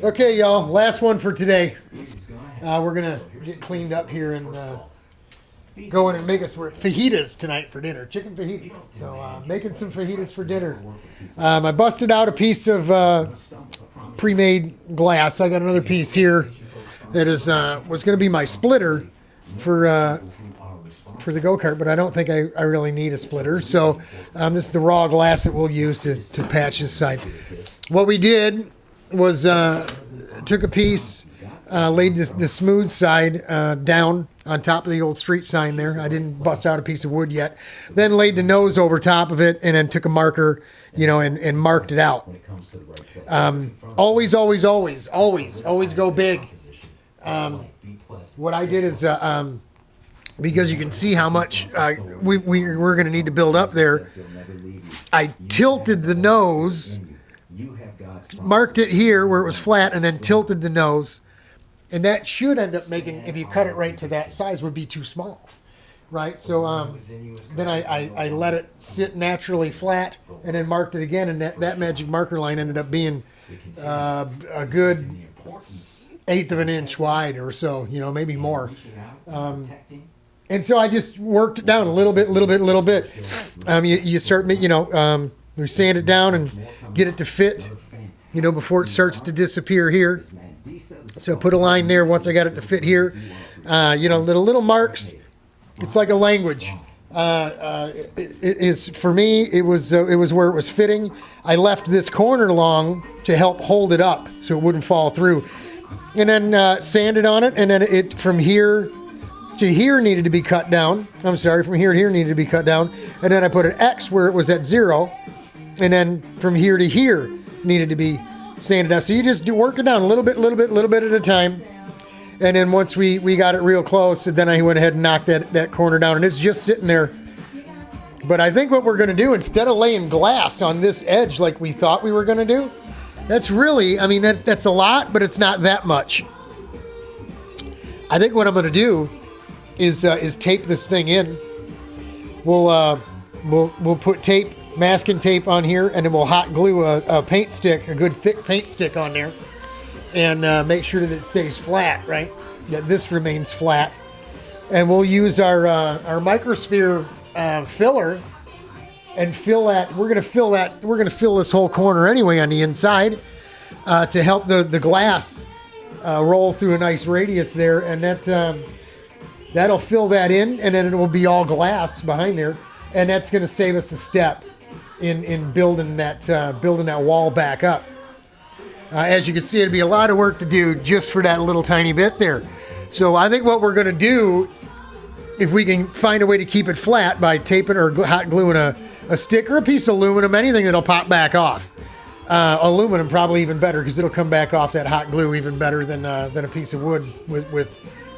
Okay, y'all, last one for today. We're going to get cleaned up here and go in and make us fajitas tonight for dinner. Chicken fajitas. So making some fajitas for dinner. I busted out a piece of pre-made glass. I got another piece here that is was going to be my splitter for the go-kart, but I don't think I really need a splitter. So this is the raw glass that we'll use to patch this side. What we did was took a piece, laid the smooth side down on top of the old street sign there. I didn't bust out a piece of wood yet. Then laid the nose over top of it, and then took a marker, and marked it out. Always go big. What I did is, because you can see how much we're going to need to build up there, I tilted the nose, marked it here where it was flat, and then tilted the nose. And that should end up making, if you cut it right to that size, would be too small, right? So then I let it sit naturally flat, and then marked it again, and that magic marker line ended up being a good 1/8 of an inch wide or so, maybe more. And so I just worked it down a little bit. You start, we sand it down and get it to fit, before it starts to disappear here. So put a line there once I got it to fit here. Little marks. It's like a language. It is, for me, it was where it was fitting. I left this corner long to help hold it up so it wouldn't fall through. And then sanded on it, and then it from here to here needed to be cut down. I'm sorry, from here to here needed to be cut down. And then I put an X where it was at 0. And then from here to here needed to be sanded down. So you just work it down a little bit at a time. And then once we got it real close, then I went ahead and knocked that corner down. And it's just sitting there. But I think what we're going to do, instead of laying glass on this edge like we thought we were going to do, that's really, that's a lot, but it's not that much. I think what I'm going to do is tape this thing in. We'll put masking tape on here, and then we'll hot glue a paint stick, a good thick paint stick on there, and make sure that it stays flat, right? That this remains flat. And we'll use our microsphere filler and fill that. We're gonna fill this whole corner anyway on the inside to help the glass roll through a nice radius there, and that'll fill that in, and then it will be all glass behind there, and that's going to save us a step in building that wall back up. As you can see, it'd be a lot of work to do just for that little tiny bit there. So I think what we're going to do, if we can find a way to keep it flat by taping or hot gluing a stick or a piece of aluminum, anything that'll pop back off. Aluminum probably even better, because it'll come back off that hot glue even better than a piece of wood with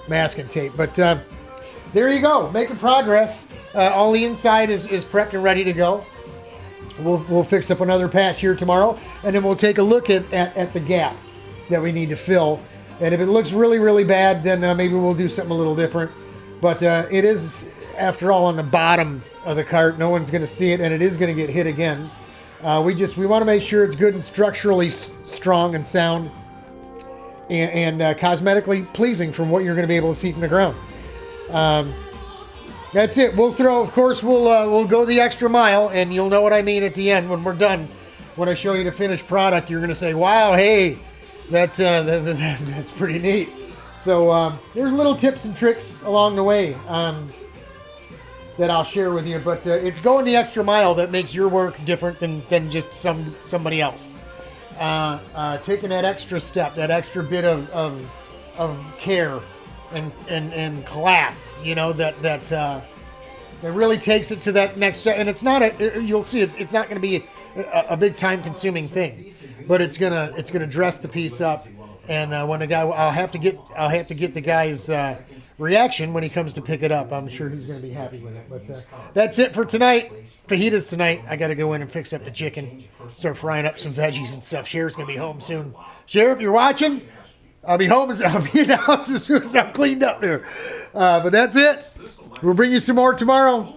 masking tape. But there you go, making progress. All the inside is prepped and ready to go. We'll fix up another patch here tomorrow, and then we'll take a look at the gap that we need to fill. And if it looks really bad, then maybe we'll do something a little different. But it is, after all, on the bottom of the cart. No one's going to see it, and it is going to get hit again. We want to make sure it's good and structurally strong and sound, and cosmetically pleasing from what you're going to be able to see from the ground. That's it. We'll go the extra mile, and you'll know what I mean at the end when we're done. When I show you the finished product, you're going to say, "Wow, hey, that's pretty neat." So there's little tips and tricks along the way that I'll share with you, but it's going the extra mile that makes your work different than just somebody else. Taking that extra step, that extra bit of care and class, that really takes it to that next step. And it's not you'll see it's not going to be a big time consuming thing, but it's gonna dress the piece up. And when the guy, I'll have to get the guy's reaction when he comes to pick it up. I'm sure he's going to be happy with it. But that's it for tonight. Fajitas tonight. I got to go in and fix up the chicken, start frying up some veggies and stuff. Cher's going to be home soon. Cher, if you're watching, I'll be home. I'll be in the house as soon as I'm cleaned up there. But that's it. We'll bring you some more tomorrow.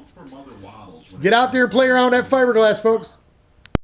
Get out there and play around with that fiberglass, folks.